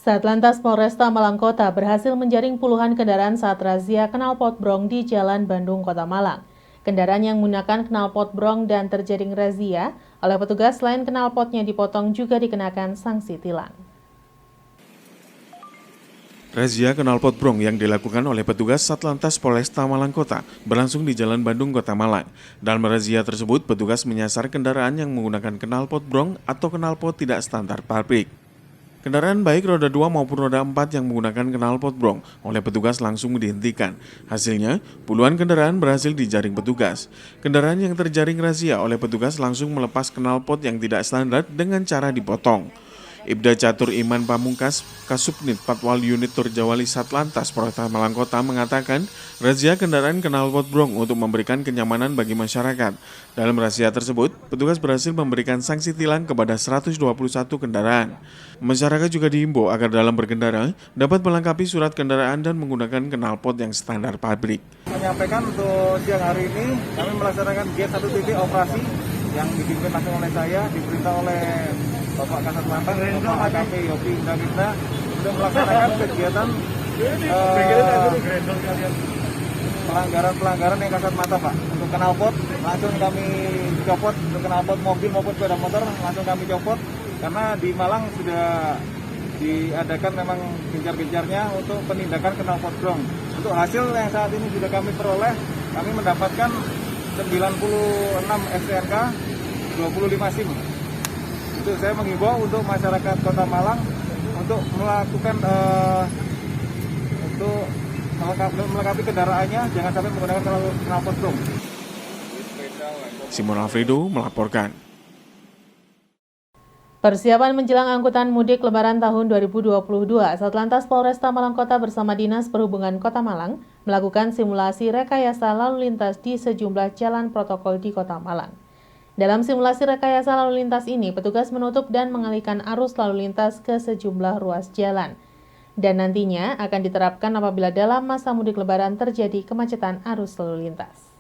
Satlantas Polresta Malang Kota berhasil menjaring puluhan kendaraan saat razia knalpot brong di Jalan Bandung, Kota Malang. Kendaraan yang menggunakan knalpot brong dan terjaring razia oleh petugas selain knalpotnya dipotong juga dikenakan sanksi tilang. Razia knalpot brong yang dilakukan oleh petugas Satlantas Polresta Malang Kota berlangsung di Jalan Bandung, Kota Malang. Dalam razia tersebut, petugas menyasar kendaraan yang menggunakan knalpot brong atau knalpot tidak standar pabrik. Kendaraan baik roda 2 maupun roda 4 yang menggunakan knalpot brong oleh petugas langsung dihentikan. Hasilnya, puluhan kendaraan berhasil dijaring petugas. Kendaraan yang terjaring razia oleh petugas langsung melepas knalpot yang tidak standar dengan cara dipotong. Ibda Catur Iman Pamungkas, Kasubnit Patwal Unit Turjawali Satlantas Polresta Malang Kota mengatakan razia kendaraan knalpot brong untuk memberikan kenyamanan bagi masyarakat. Dalam razia tersebut, petugas berhasil memberikan sanksi tilang kepada 121 kendaraan. Masyarakat juga diimbau agar dalam berkendara dapat melengkapi surat kendaraan dan menggunakan knalpot yang standar pabrik. Menyampaikan untuk siang hari ini kami melaksanakan giat 1 titik operasi yang dipimpin langsung oleh saya, diperintah oleh Bapak Kasat Lantas, Bapak AKP Yopi Indra sudah melaksanakan kegiatan pelanggaran yang kasat mata, Pak. Untuk knalpot langsung kami copot, untuk knalpot mobil maupun sepeda motor langsung kami copot karena di Malang sudah diadakan memang gencar-gencarnya untuk penindakan knalpot brong. Untuk hasil yang saat ini sudah kami peroleh, kami mendapatkan 96 STNK, 25 SIM. Itu saya menghimbau untuk masyarakat Kota Malang untuk melakukan untuk melengkapi kendaraannya, jangan sampai menggunakan knalpot brong. Simon Alfredo melaporkan. Persiapan menjelang angkutan mudik Lebaran tahun 2022, Satlantas Polresta Malang Kota bersama Dinas Perhubungan Kota Malang melakukan simulasi rekayasa lalu lintas di sejumlah jalan protokol di Kota Malang. Dalam simulasi rekayasa lalu lintas ini, petugas menutup dan mengalihkan arus lalu lintas ke sejumlah ruas jalan. Dan nantinya akan diterapkan apabila dalam masa mudik Lebaran terjadi kemacetan arus lalu lintas.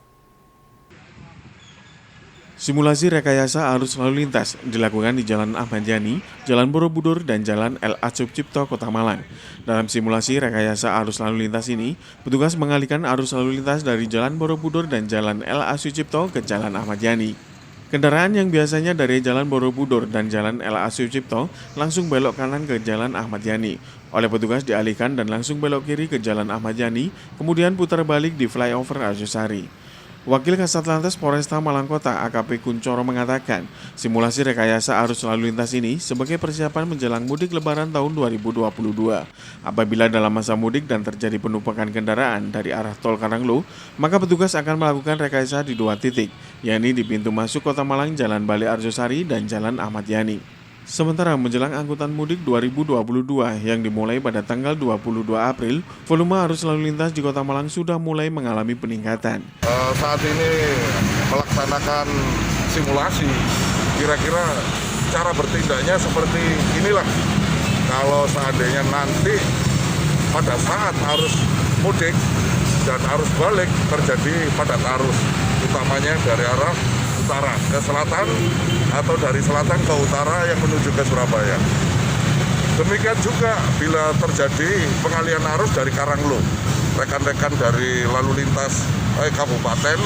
Simulasi rekayasa arus lalu lintas dilakukan di Jalan Ahmad Yani, Jalan Borobudur, dan Jalan L.A. Sucipto, Kota Malang. Dalam simulasi rekayasa arus lalu lintas ini, petugas mengalihkan arus lalu lintas dari Jalan Borobudur dan Jalan L.A. Sucipto ke Jalan Ahmad Yani. Kendaraan yang biasanya dari Jalan Borobudur dan Jalan L.A. Sucipto langsung belok kanan ke Jalan Ahmad Yani. Oleh petugas dialihkan dan langsung belok kiri ke Jalan Ahmad Yani, kemudian putar balik di flyover Arjosari. Wakil Kasat Lantas Polresta Malang Kota AKP Kuncoro mengatakan, simulasi rekayasa arus lalu lintas ini sebagai persiapan menjelang mudik Lebaran tahun 2022. Apabila dalam masa mudik dan terjadi penumpukan kendaraan dari arah tol Karanglo, maka petugas akan melakukan rekayasa di 2 titik, yakni di pintu masuk Kota Malang Jalan Bale Arjosari dan Jalan Ahmad Yani. Sementara menjelang angkutan mudik 2022 yang dimulai pada tanggal 22 April, volume arus lalu lintas di Kota Malang sudah mulai mengalami peningkatan. Saat ini melaksanakan simulasi, kira-kira cara bertindaknya seperti inilah. Kalau seandainya nanti pada saat arus mudik dan arus balik terjadi padat arus, utamanya dari arah utara ke selatan atau dari selatan ke utara yang menuju ke Surabaya. Demikian juga bila terjadi pengalihan arus dari Karanglo, rekan-rekan dari lalu lintas kabupaten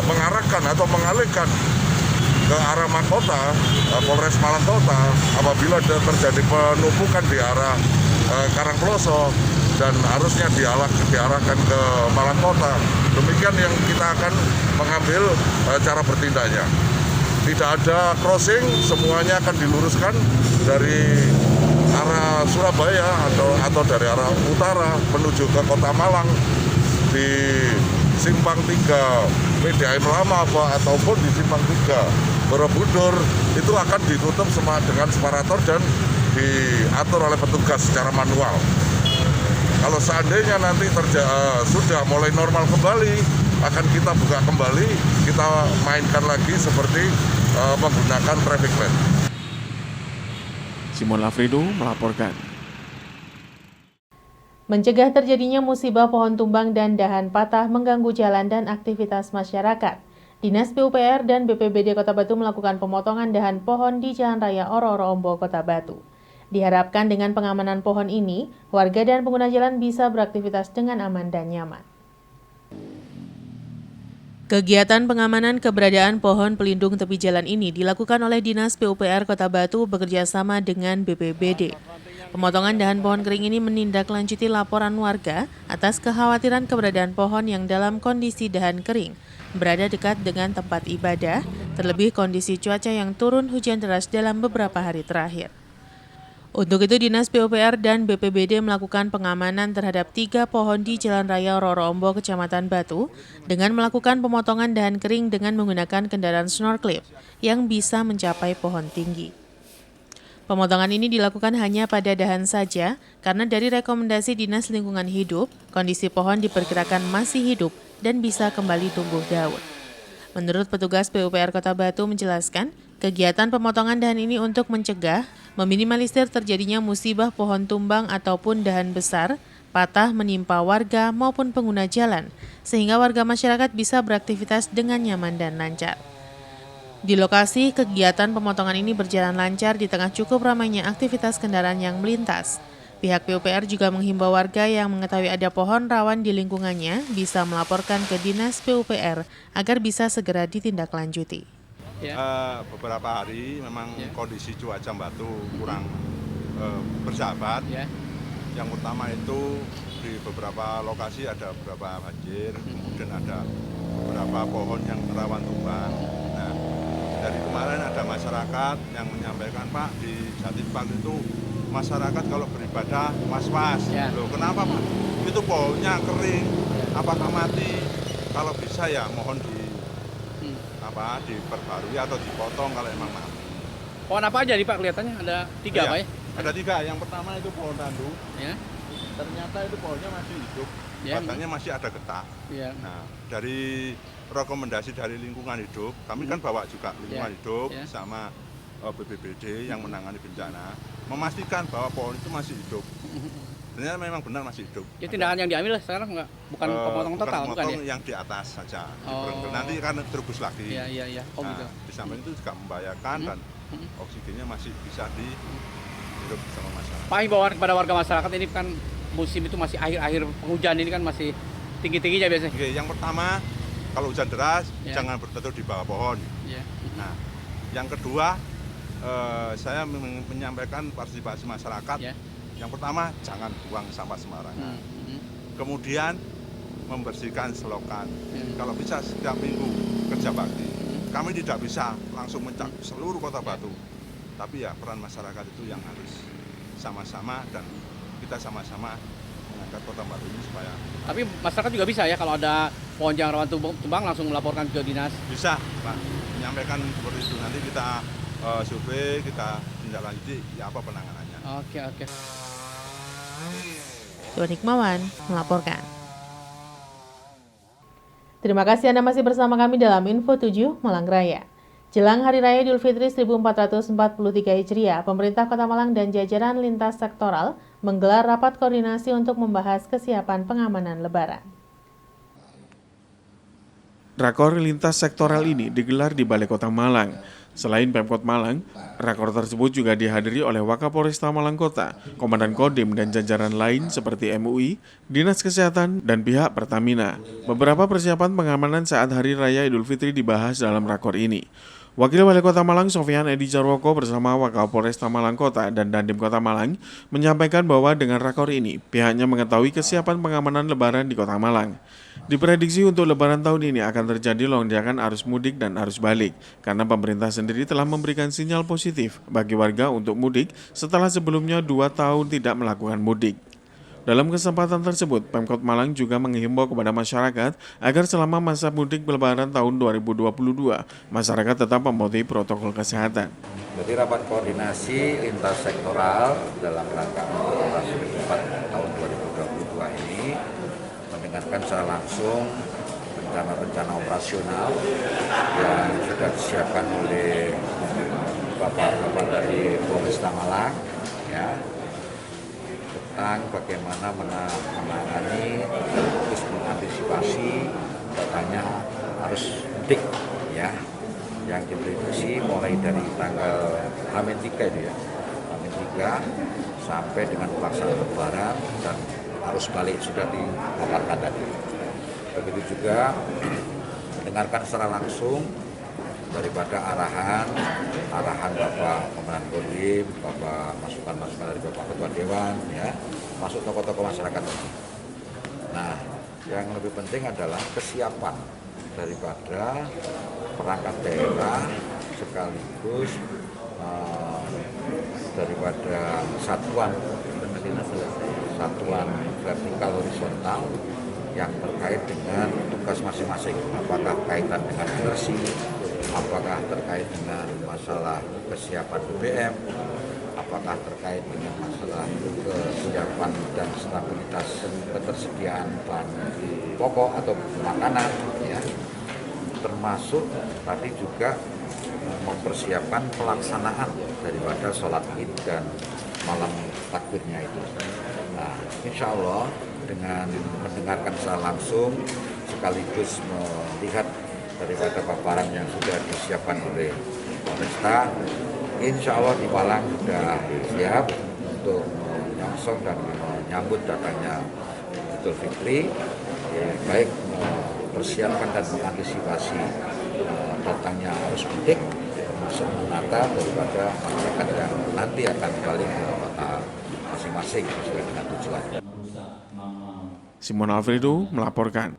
mengarahkan atau mengalihkan ke arah Mahkota, Polres Malang Kota, apabila terjadi penumpukan di arah Karangploso dan arusnya diarahkan ke Malang Kota. Demikian yang kita akan mengambil cara bertindaknya. Tidak ada crossing, semuanya akan diluruskan dari arah Surabaya atau dari arah utara menuju ke Kota Malang di Simpang 3 PDAM Lama ataupun di Simpang 3 Borobudur itu akan ditutup dengan separator dan diatur oleh petugas secara manual. Kalau seandainya nanti sudah mulai normal kembali, akan kita buka kembali, kita mainkan lagi seperti menggunakan traffic light. Simon Alfredo melaporkan. Mencegah terjadinya musibah pohon tumbang dan dahan patah mengganggu jalan dan aktivitas masyarakat, Dinas PUPR dan BPBD Kota Batu melakukan pemotongan dahan pohon di Jalan Raya Oro-Oro Ombo, Kota Batu. Diharapkan dengan pengamanan pohon ini, warga dan pengguna jalan bisa beraktivitas dengan aman dan nyaman. Kegiatan pengamanan keberadaan pohon pelindung tepi jalan ini dilakukan oleh Dinas PUPR Kota Batu bekerjasama dengan BPBD. Pemotongan dahan pohon kering ini menindaklanjuti laporan warga atas kekhawatiran keberadaan pohon yang dalam kondisi dahan kering, berada dekat dengan tempat ibadah, terlebih kondisi cuaca yang turun hujan deras dalam beberapa hari terakhir. Untuk itu, Dinas PUPR dan BPBD melakukan pengamanan terhadap 3 pohon di Jalan Raya Roro Ombo, Kecamatan Batu, dengan melakukan pemotongan dahan kering dengan menggunakan kendaraan snorkel yang bisa mencapai pohon tinggi. Pemotongan ini dilakukan hanya pada dahan saja, karena dari rekomendasi Dinas Lingkungan Hidup, kondisi pohon diperkirakan masih hidup dan bisa kembali tumbuh daun. Menurut petugas PUPR Kota Batu menjelaskan, kegiatan pemotongan dahan ini untuk mencegah, meminimalisir terjadinya musibah pohon tumbang ataupun dahan besar, patah menimpa warga maupun pengguna jalan, sehingga warga masyarakat bisa beraktivitas dengan nyaman dan lancar. Di lokasi, kegiatan pemotongan ini berjalan lancar di tengah cukup ramainya aktivitas kendaraan yang melintas. Pihak PUPR juga menghimbau warga yang mengetahui ada pohon rawan di lingkungannya bisa melaporkan ke Dinas PUPR agar bisa segera ditindaklanjuti. Beberapa hari memang kondisi cuaca Batu kurang bersahabat. Yang utama itu di beberapa lokasi ada beberapa banjir, kemudian ada beberapa pohon yang rawan tumbang. Nah, dari kemarin ada masyarakat yang menyampaikan, Pak, di Jatimpak itu masyarakat kalau beribadah was-was. Loh, kenapa, Pak? Itu pohonnya kering, apakah mati? Kalau bisa ya mohon diperbarui atau dipotong kalau emang mati. Pohon apa aja nih Pak kelihatannya? Ada 3 Pak ya? Ada 3. Yang pertama itu pohon randu. Ya. Ternyata itu pohonnya masih hidup. Batangnya masih ada getah. Ya. Nah, dari rekomendasi dari lingkungan hidup, kami kan bawa juga lingkungan hidup sama BPBD yang menangani bencana, memastikan bahwa pohon itu masih hidup. Ternyata memang benar masih hidup. Ya, tindakan yang diambil sekarang bukan pemotongan total, bukan ya? Yang di atas saja. Nanti kan terus lagi. Iya. Oh, nah, gitu. di samping itu juga membahayakan dan oksigennya masih bisa dihidup sama masyarakat. Pak, himbauan kepada warga masyarakat ini kan musim itu masih akhir-akhir penghujan ini kan masih tinggi-tingginya biasanya. Oke, yang pertama kalau hujan deras jangan berteduh di bawah pohon. Nah, yang kedua saya menyampaikan partisipasi masyarakat. Yang pertama, jangan buang sampah sembarangan. Kemudian, membersihkan selokan. Kalau bisa setiap minggu kerja bakti. Kami tidak bisa langsung mencakup seluruh Kota Batu. Tapi ya peran masyarakat itu yang harus sama-sama dan kita sama-sama mengangkat Kota Batu ini supaya... Tapi masyarakat juga bisa ya kalau ada pohon yang rawan tumbang langsung melaporkan ke dinas? Bisa, Pak. Menyampaikan seperti itu. Nanti kita survei, kita tindaklanjuti ya apa penanganannya. Oke. Tuan Hikmawan melaporkan. Terima kasih Anda masih bersama kami dalam Info 7 Malang Raya. Jelang Hari Raya Idul Fitri 1443 Hijriah, pemerintah Kota Malang dan jajaran lintas sektoral menggelar rapat koordinasi untuk membahas kesiapan pengamanan Lebaran. Rakor lintas sektoral ini digelar di Balai Kota Malang. Selain Pemkot Malang, rakor tersebut juga dihadiri oleh Wakapolresta Malang Kota, Komandan Kodim dan jajaran lain seperti MUI, Dinas Kesehatan, dan pihak Pertamina. Beberapa persiapan pengamanan saat Hari Raya Idul Fitri dibahas dalam rakor ini. Wakil Wali Kota Malang Sofyan Edi Jarwoko bersama Wakapolresta Malang Kota dan Dandim Kota Malang menyampaikan bahwa dengan rakor ini pihaknya mengetahui kesiapan pengamanan Lebaran di Kota Malang. Diprediksi untuk Lebaran tahun ini akan terjadi lonjakan arus mudik dan arus balik karena pemerintah sendiri telah memberikan sinyal positif bagi warga untuk mudik setelah sebelumnya 2 tahun tidak melakukan mudik. Dalam kesempatan tersebut, Pemkot Malang juga menghimbau kepada masyarakat agar selama masa mudik Lebaran tahun 2022, masyarakat tetap mematuhi protokol kesehatan. Jadi rapat koordinasi lintas sektoral dalam rangka operasi ketupat tahun 2022 ini mendengarkan secara langsung rencana-rencana operasional yang sudah disiapkan oleh Bapak-bapak dari Polresta Malang, ya, tentang bagaimana menangani terus mengantisipasi datanya arus mudik, ya, yang diprediksi mulai dari tanggal H-3 itu ya, H-3 warga sampai dengan pelaksanaan Lebaran dan arus balik sudah dipaparkan tadi. Begitu juga dengarkan secara langsung daripada arahan Bapak Komandan Kodim, Bapak masukan-masukan dari Bapak Ketua Dewan, ya, masuk tokoh-tokoh masyarakat ini. Nah, yang lebih penting adalah kesiapan daripada perangkat daerah sekaligus daripada satuan vertikal horizontal yang terkait dengan tugas masing-masing, apakah kaitan dengan energi, apakah terkait dengan masalah kesiapan BBM, apakah terkait dengan masalah kesiapan dan stabilitas ketersediaan bahan pokok atau makanan, ya, termasuk tadi juga mempersiapkan pelaksanaan daripada sholat id dan malam takbirnya itu. Nah, insya Allah dengan mendengarkan secara langsung sekaligus melihat daripada paparan yang sudah disiapkan oleh Polresta, insya Allah di Malang sudah siap untuk menyongsong dan menyambut datangnya Idul Fitri, baik mempersiapkan dan mengantisipasi datangnya arus mudik, termasuk menata daripada masyarakat yang nanti akan balik ke kota masing-masing sesuai dengan tujuan. Simon Alfredo melaporkan.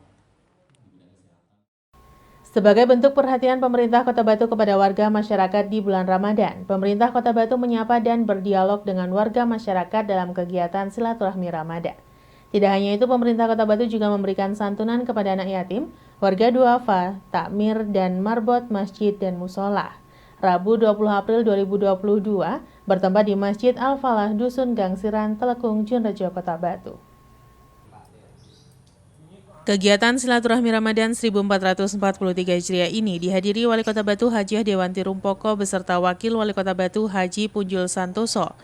Sebagai bentuk perhatian pemerintah Kota Batu kepada warga masyarakat di bulan Ramadan, pemerintah Kota Batu menyapa dan berdialog dengan warga masyarakat dalam kegiatan silaturahmi Ramadan. Tidak hanya itu, pemerintah Kota Batu juga memberikan santunan kepada anak yatim, warga duafa, takmir, dan marbot masjid dan musola. Rabu 20 April 2022 bertempat di Masjid Al-Falah, Dusun Gangsiran, Telekung, Junrejo, Kota Batu. Kegiatan silaturahmi Ramadan 1443 Hijriah ini dihadiri Wali Kota Batu Hajiah Dewanti Rumpoko beserta Wakil Wali Kota Batu Haji Punjul Santoso,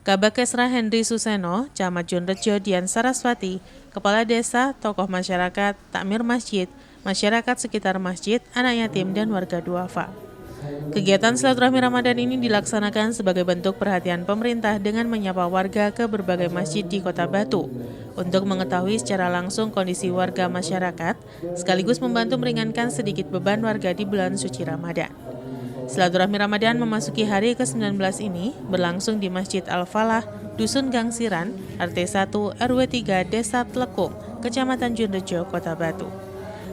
Kabakesra Henry Suseno, Camat Junrejo Dian Saraswati, Kepala Desa, tokoh masyarakat, takmir masjid, masyarakat sekitar masjid, anak yatim, dan warga duafa. Kegiatan silaturahmi Ramadan ini dilaksanakan sebagai bentuk perhatian pemerintah dengan menyapa warga ke berbagai masjid di Kota Batu untuk mengetahui secara langsung kondisi warga masyarakat, sekaligus membantu meringankan sedikit beban warga di bulan suci Ramadan. Silaturahmi Ramadan memasuki hari ke-19 ini berlangsung di Masjid Al-Falah, Dusun Gangsiran, RT 1 RW 3 Desa Telekung, Kecamatan Junrejo, Kota Batu.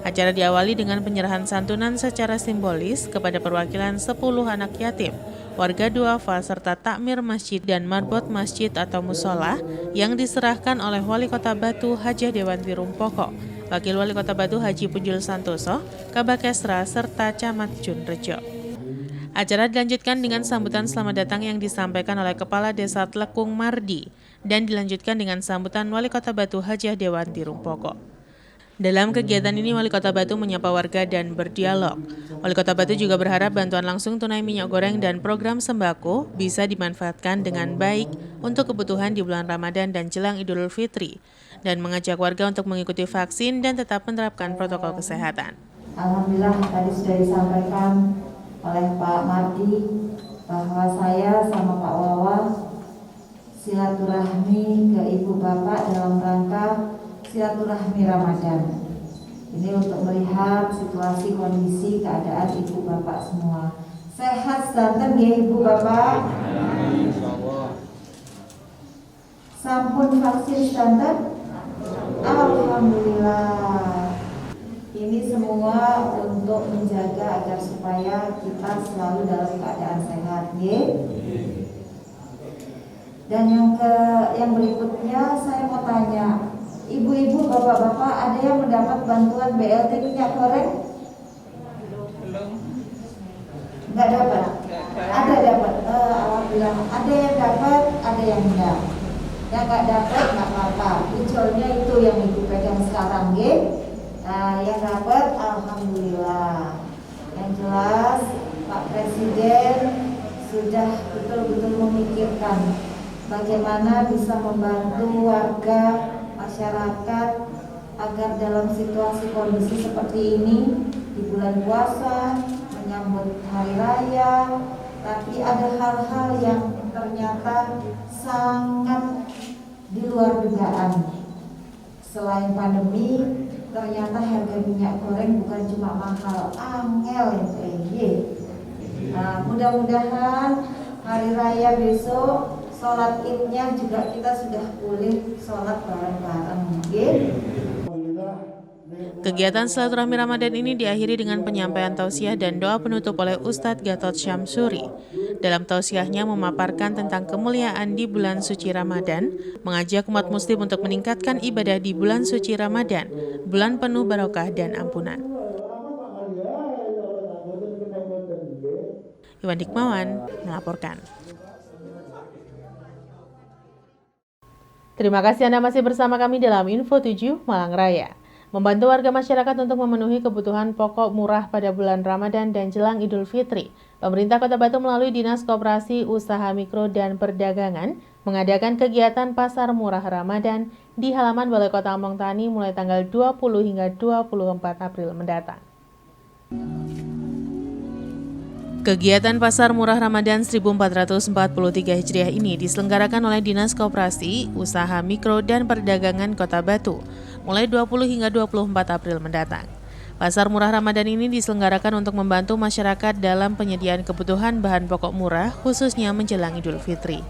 Acara diawali dengan penyerahan santunan secara simbolis kepada perwakilan 10 anak yatim, warga duafa serta takmir masjid dan marbot masjid atau musola yang diserahkan oleh Wali Kota Batu Hajiah Dewanti Rumpoko, Wakil Wali Kota Batu Haji Punjul Santoso, Kabakesra serta Camat Junrejo. Acara dilanjutkan dengan sambutan selamat datang yang disampaikan oleh Kepala Desa Telekung Mardi dan dilanjutkan dengan sambutan Wali Kota Batu Hajiah Dewanti Rumpoko. Dalam kegiatan ini, Wali Kota Batu menyapa warga dan berdialog. Wali Kota Batu juga berharap bantuan langsung tunai minyak goreng dan program sembako bisa dimanfaatkan dengan baik untuk kebutuhan di bulan Ramadan dan jelang Idul Fitri, dan mengajak warga untuk mengikuti vaksin dan tetap menerapkan protokol kesehatan. Alhamdulillah tadi sudah disampaikan oleh Pak Mardi bahwa saya sama Pak Wawa silaturahmi ke Ibu Bapak dalam rangka silaturahmi Ramadan. Ini untuk melihat situasi, kondisi, keadaan Ibu Bapak semua. Sehat sedanten ya Ibu Bapak? Sampun vaksin sedanten? Alhamdulillah. Ini semua untuk menjaga agar supaya kita selalu dalam keadaan sehat, ya. Dan yang berikutnya saya mau tanya, ibu-ibu, bapak-bapak, ada yang mendapat bantuan BLT minyak goreng? Belum. Enggak dapat? Ada dapat? Alhamdulillah. Ada yang dapat, ada yang enggak. Yang enggak dapat enggak apa-apa. Ucolnya itu yang ibu pegang sekarang, ya. Nah, yang dapat, alhamdulillah. Yang jelas, Pak Presiden sudah betul-betul memikirkan bagaimana bisa membantu warga masyarakat agar dalam situasi kondisi seperti ini di bulan puasa menyambut hari raya, tapi ada hal-hal yang ternyata sangat di luar dugaan. Selain pandemi, ternyata harga minyak goreng bukan cuma mahal, angel Nah, mudah-mudahan hari raya besok sholat idnya juga kita sudah boleh sholat bareng-bareng. Kegiatan silaturahmi Ramadan ini diakhiri dengan penyampaian tausiah dan doa penutup oleh Ustadz Gatot Syamsuri. Dalam tausiahnya memaparkan tentang kemuliaan di bulan suci Ramadan, mengajak umat muslim untuk meningkatkan ibadah di bulan suci Ramadan, bulan penuh barokah dan ampunan. Iwan Dikmawan melaporkan. Terima kasih Anda masih bersama kami dalam Info 7 Malang Raya. Membantu warga masyarakat untuk memenuhi kebutuhan pokok murah pada bulan Ramadan dan jelang Idul Fitri, pemerintah Kota Batu melalui Dinas Koperasi Usaha Mikro dan Perdagangan mengadakan kegiatan Pasar Murah Ramadan di halaman Balai Kota Among Tani mulai tanggal 20 hingga 24 April mendatang. Kegiatan Pasar Murah Ramadan 1443 Hijriah ini diselenggarakan oleh Dinas Koperasi, Usaha Mikro dan Perdagangan Kota Batu mulai 20 hingga 24 April mendatang. Pasar Murah Ramadan ini diselenggarakan untuk membantu masyarakat dalam penyediaan kebutuhan bahan pokok murah khususnya menjelang Idul Fitri.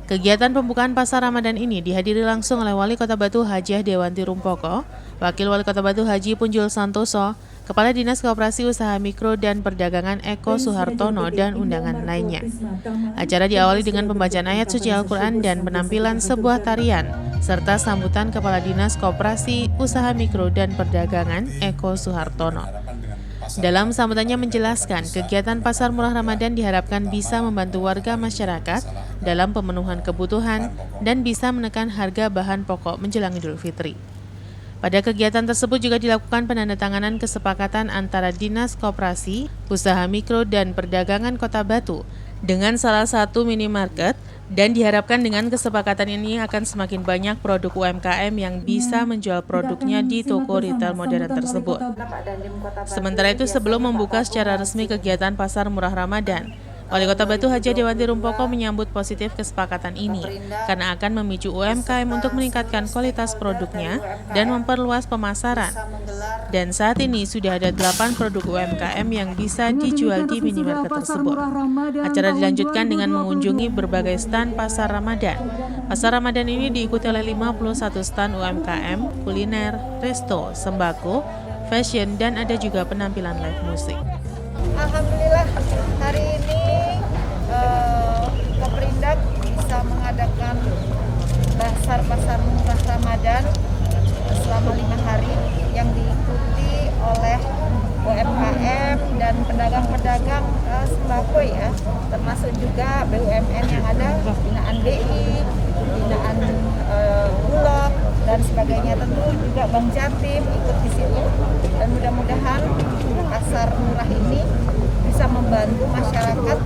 Kegiatan pembukaan Pasar Ramadan ini dihadiri langsung oleh Wali Kota Batu Hajiah Dewanti Rumpoko, Wakil Wali Kota Batu Haji Punjul Santoso, Kepala Dinas Koperasi Usaha Mikro dan Perdagangan Eko Suhartono, dan undangan lainnya. Acara diawali dengan pembacaan ayat suci Al-Quran dan penampilan sebuah tarian, serta sambutan Kepala Dinas Koperasi Usaha Mikro dan Perdagangan Eko Suhartono. Dalam sambutannya menjelaskan, kegiatan Pasar Murah Ramadan diharapkan bisa membantu warga masyarakat dalam pemenuhan kebutuhan dan bisa menekan harga bahan pokok menjelang Idul Fitri. Pada kegiatan tersebut juga dilakukan penandatanganan kesepakatan antara Dinas Koperasi, Usaha Mikro dan Perdagangan Kota Batu dengan salah satu minimarket, dan diharapkan dengan kesepakatan ini akan semakin banyak produk UMKM yang bisa menjual produknya di toko retail modern tersebut. Sementara itu, sebelum membuka secara resmi kegiatan Pasar Murah Ramadan, Wali Kota Batu Haji Dewanti Rumpoko menyambut positif kesepakatan ini karena akan memicu UMKM untuk meningkatkan kualitas produknya dan memperluas pemasaran. Dan saat ini sudah ada 8 produk UMKM yang bisa dijual di minimarket tersebut. Acara dilanjutkan dengan mengunjungi berbagai stan Pasar Ramadan. Pasar Ramadan ini diikuti oleh 51 stan UMKM, kuliner, resto, sembako, fashion, dan ada juga penampilan live musik. Alhamdulillah hari ini Koperindak bisa mengadakan pasar murah Ramadan selama 5 hari yang diikuti oleh UMKM dan pedagang-pedagang sembako ya, termasuk juga BUMN yang ada, binaan BI, binaan Bulog dan sebagainya, tentu juga Bank Jatim ikut di situ, dan mudah-mudahan pasar murah ini bisa membantu masyarakat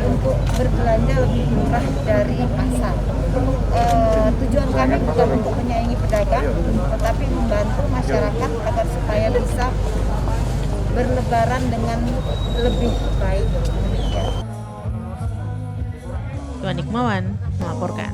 untuk berbelanja lebih murah dari pasar. Tujuan kami bukan untuk menyaingi pedagang, tetapi membantu masyarakat agar supaya bisa berlebaran dengan lebih baik. Iwan Dikmawan melaporkan.